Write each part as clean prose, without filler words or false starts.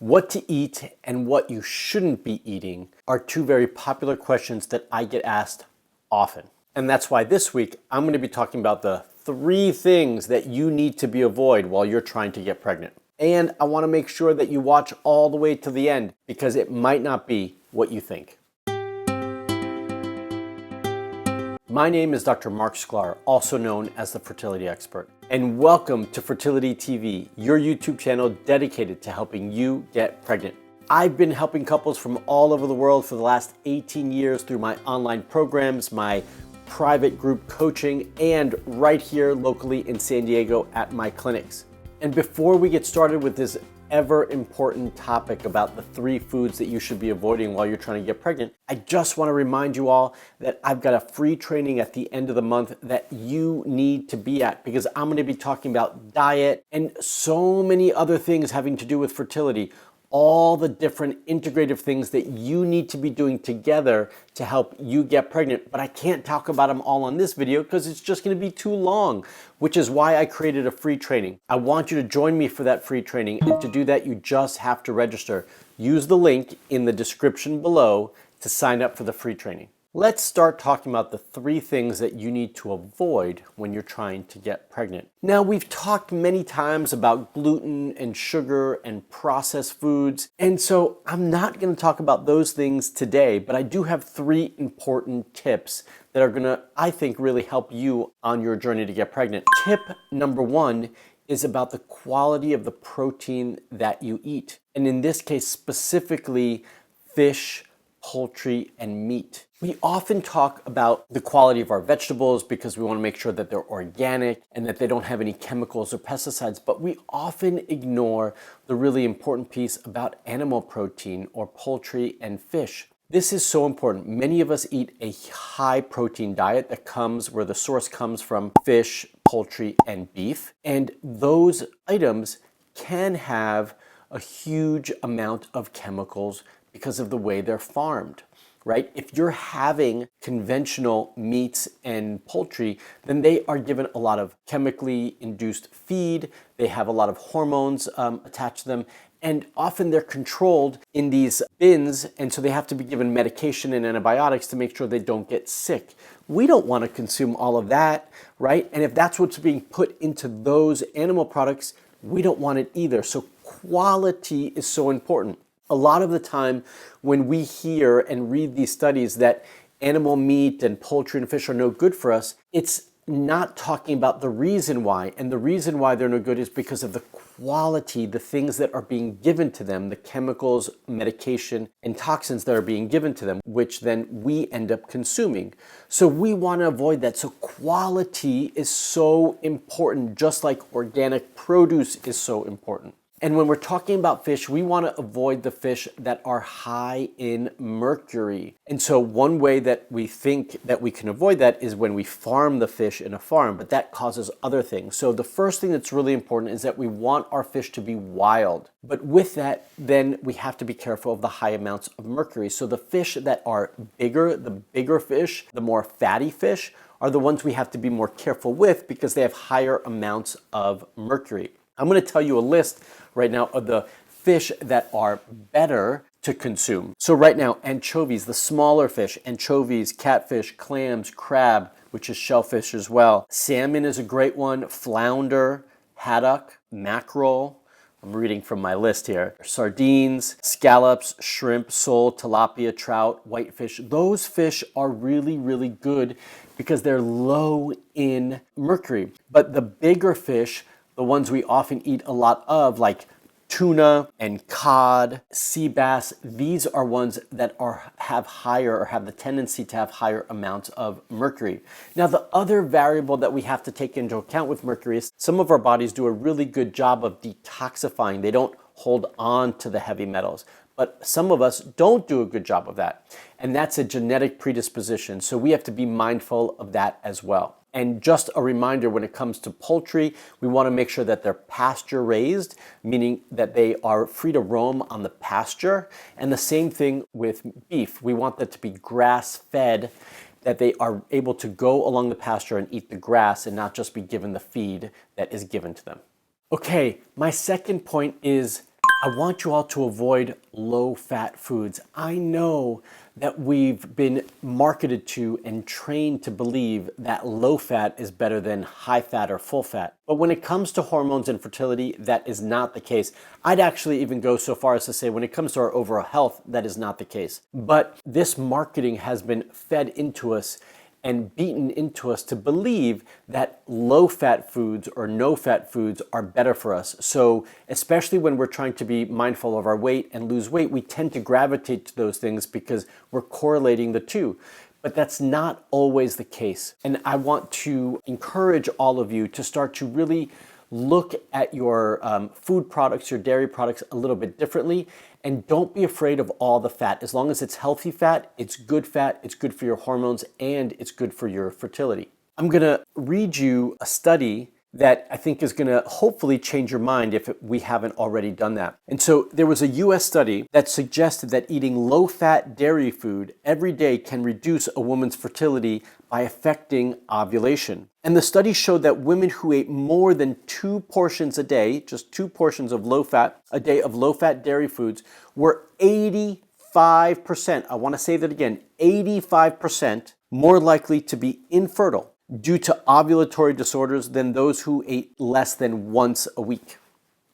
What to eat and what you shouldn't be eating are two very popular questions that I get asked often. And that's why this week I'm going to be talking about the 3 things that you need to avoid while you're trying to get pregnant. And I want to make sure that you watch all the way to the end because it might not be what you think. My name is Dr. Mark Sklar, also known as the Fertility Expert, and welcome to Fertility TV, your YouTube channel dedicated to helping you get pregnant. I've been helping couples from all over the world for the last 18 years through my online programs, my private group coaching, and right here locally in San Diego at my clinics. And before we get started with this ever important topic about the 3 foods that you should be avoiding while you're trying to get pregnant, I just want to remind you all that I've got a free training at the end of the month that you need to be at because I'm going to be talking about diet and so many other things having to do with fertility. All the different integrative things that you need to be doing together to help you get pregnant. But I can't talk about them all on this video because it's just going to be too long, which is why I created a free training. I want you to join me for that free training. And to do that, you just have to register. Use the link in the description below to sign up for the free training. Let's start talking about the 3 things that you need to avoid when you're trying to get pregnant. Now, we've talked many times about gluten and sugar and processed foods, and so I'm not going to talk about those things today, but I do have 3 important tips that are going to, I think, really help you on your journey to get pregnant. Tip number 1 is about the quality of the protein that you eat, and in this case, specifically fish, poultry, and meat. We often talk about the quality of our vegetables because we want to make sure that they're organic and that they don't have any chemicals or pesticides, but we often ignore the really important piece about animal protein or poultry and fish. This is so important. Many of us eat a high protein diet that comes where the source comes from fish, poultry, and beef, and those items can have a huge amount of chemicals because of the way they're farmed, right? If you're having conventional meats and poultry, then they are given a lot of chemically induced feed. They have a lot of hormones attached to them, and often they're controlled in these bins, and so they have to be given medication and antibiotics to make sure they don't get sick. We don't want to consume all of that, right? And if that's what's being put into those animal products, we don't want it either. So quality is so important. A lot of the time when we hear and read these studies that animal meat and poultry and fish are no good for us, it's not talking about the reason why. And the reason why they're no good is because of the quality, the things that are being given to them, the chemicals, medication, and toxins that are being given to them, which then we end up consuming. So we want to avoid that. So quality is so important, just like organic produce is so important. And when we're talking about fish, we want to avoid the fish that are high in mercury. And so one way that we think that we can avoid that is when we farm the fish in a farm, but that causes other things. So the first thing that's really important is that we want our fish to be wild. But with that, then we have to be careful of the high amounts of mercury. So the fish that are bigger, the bigger fish, the more fatty fish, are the ones we have to be more careful with because they have higher amounts of mercury. I'm going to tell you a list right now of the fish that are better to consume. So right now, anchovies, the smaller fish, anchovies, catfish, clams, crab, which is shellfish as well. Salmon is a great one, flounder, haddock, mackerel. I'm reading from my list here. Sardines, scallops, shrimp, sole, tilapia, trout, whitefish. Those fish are really, really good because they're low in mercury. But the bigger fish, the ones we often eat a lot of, like tuna and cod, sea bass, these are ones that have higher or have the tendency to have higher amounts of mercury. Now, the other variable that we have to take into account with mercury is some of our bodies do a really good job of detoxifying. They don't hold on to the heavy metals. But some of us don't do a good job of that. And that's a genetic predisposition. So we have to be mindful of that as well. And just a reminder, when it comes to poultry, we want to make sure that they're pasture raised, meaning that they are free to roam on the pasture. And the same thing with beef. We want that to be grass fed, that they are able to go along the pasture and eat the grass and not just be given the feed that is given to them. Okay, my second point is I want you all to avoid low-fat foods. I know that we've been marketed to and trained to believe that low-fat is better than high-fat or full-fat. But when it comes to hormones and fertility, that is not the case. I'd actually even go so far as to say when it comes to our overall health, that is not the case. But this marketing has been fed into us and beaten into us to believe that low-fat foods or no-fat foods are better for us. So especially when we're trying to be mindful of our weight and lose weight, we tend to gravitate to those things because we're correlating the two. But that's not always the case. And I want to encourage all of you to start to really look at your food products, your dairy products a little bit differently. And don't be afraid of all the fat. As long as it's healthy fat, it's good for your hormones, and it's good for your fertility. I'm gonna read you a study that I think is gonna hopefully change your mind if we haven't already done that. And so there was a US study that suggested that eating low-fat dairy food every day can reduce a woman's fertility by affecting ovulation. And the study showed that women who ate more than 2 portions a day, just 2 portions of low-fat a day of low-fat dairy foods, were 85%, I want to say that again, 85% more likely to be infertile due to ovulatory disorders than those who ate less than once a week.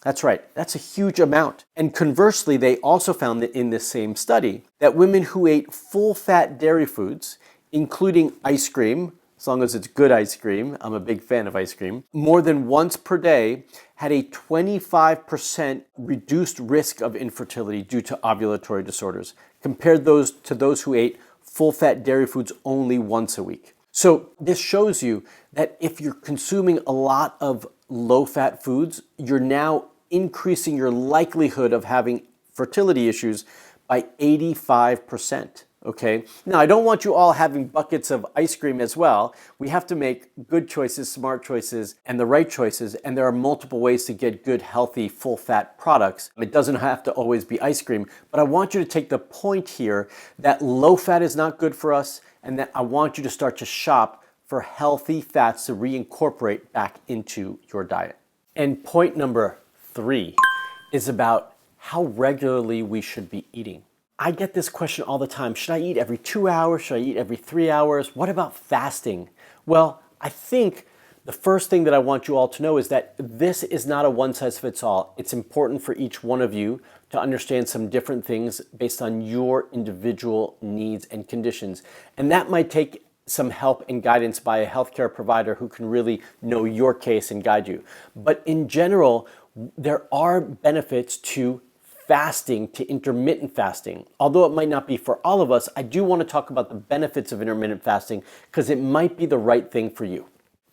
That's right, that's a huge amount. And conversely, they also found that in this same study that women who ate full-fat dairy foods, including ice cream, as long as it's good ice cream, I'm a big fan of ice cream, more than once per day had a 25% reduced risk of infertility due to ovulatory disorders, compared to those who ate full-fat dairy foods only once a week. So this shows you that if you're consuming a lot of low-fat foods, you're now increasing your likelihood of having fertility issues by 85%. Okay. Now, I don't want you all having buckets of ice cream as well. We have to make good choices, smart choices, and the right choices. And there are multiple ways to get good, healthy, full-fat products. It doesn't have to always be ice cream. But I want you to take the point here that low-fat is not good for us, and that I want you to start to shop for healthy fats to reincorporate back into your diet. And point number 3 is about how regularly we should be eating. I get this question all the time. Should I eat every 2 hours? Should I eat every 3 hours? What about fasting? Well, I think the first thing that I want you all to know is that this is not a one-size-fits-all. It's important for each one of you to understand some different things based on your individual needs and conditions. And that might take some help and guidance by a healthcare provider who can really know your case and guide you. But in general, there are benefits to fasting, to intermittent fasting. Although it might not be for all of us, I do want to talk about the benefits of intermittent fasting because it might be the right thing for you.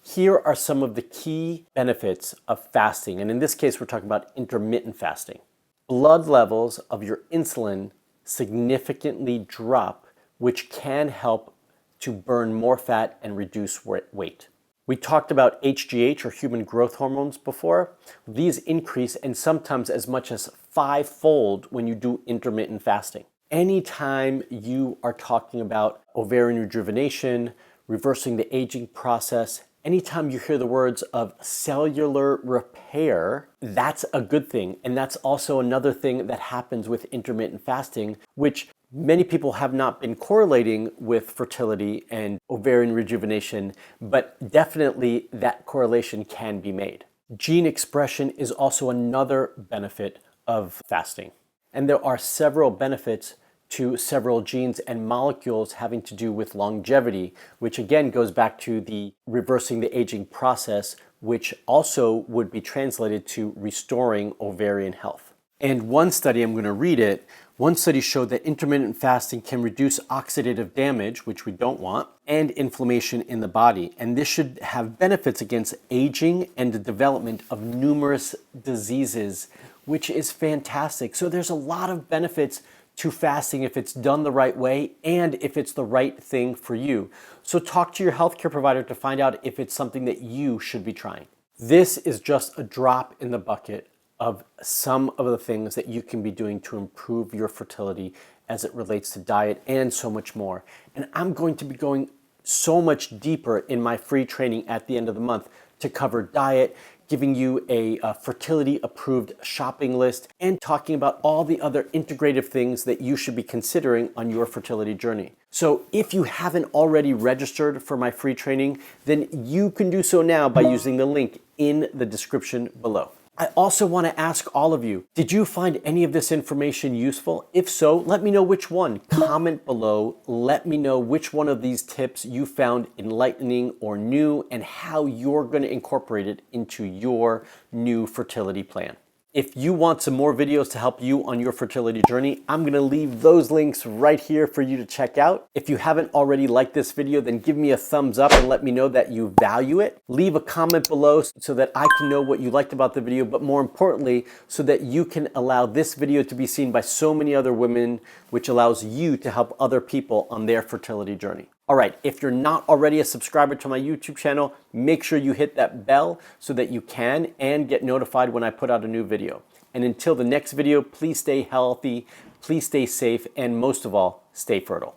Here are some of the key benefits of fasting, and in this case, we're talking about intermittent fasting. Blood levels of your insulin significantly drop, which can help to burn more fat and reduce weight. We talked about HGH, or human growth hormones, before. These increase, and sometimes as much as 5-fold when you do intermittent fasting. Anytime you are talking about ovarian rejuvenation, reversing the aging process, anytime you hear the words of cellular repair, that's a good thing. And that's also another thing that happens with intermittent fasting, which many people have not been correlating with fertility and ovarian rejuvenation, but definitely that correlation can be made. Gene expression is also another benefit of fasting. And there are several benefits to several genes and molecules having to do with longevity, which again goes back to the reversing the aging process, which also would be translated to restoring ovarian health. And one study, I'm going to read it, one study showed that intermittent fasting can reduce oxidative damage, which we don't want, and inflammation in the body. And this should have benefits against aging and the development of numerous diseases, which is fantastic. So there's a lot of benefits to fasting if it's done the right way and if it's the right thing for you. So talk to your healthcare provider to find out if it's something that you should be trying. This is just a drop in the bucket of some of the things that you can be doing to improve your fertility as it relates to diet and so much more. And I'm going to be going so much deeper in my free training at the end of the month to cover diet, giving you a fertility approved shopping list, and talking about all the other integrative things that you should be considering on your fertility journey. So if you haven't already registered for my free training, then you can do so now by using the link in the description below. I also want to ask all of you, did you find any of this information useful? If so, let me know which one. Comment below, let me know which one of these tips you found enlightening or new and how you're going to incorporate it into your new fertility plan. If you want some more videos to help you on your fertility journey, I'm gonna leave those links right here for you to check out. If you haven't already liked this video, then give me a thumbs up and let me know that you value it. Leave a comment below so that I can know what you liked about the video, but more importantly, so that you can allow this video to be seen by so many other women, which allows you to help other people on their fertility journey. All right, if you're not already a subscriber to my YouTube channel, make sure you hit that bell so that you can and get notified when I put out a new video. And until the next video, please stay healthy, please stay safe, and most of all, stay fertile.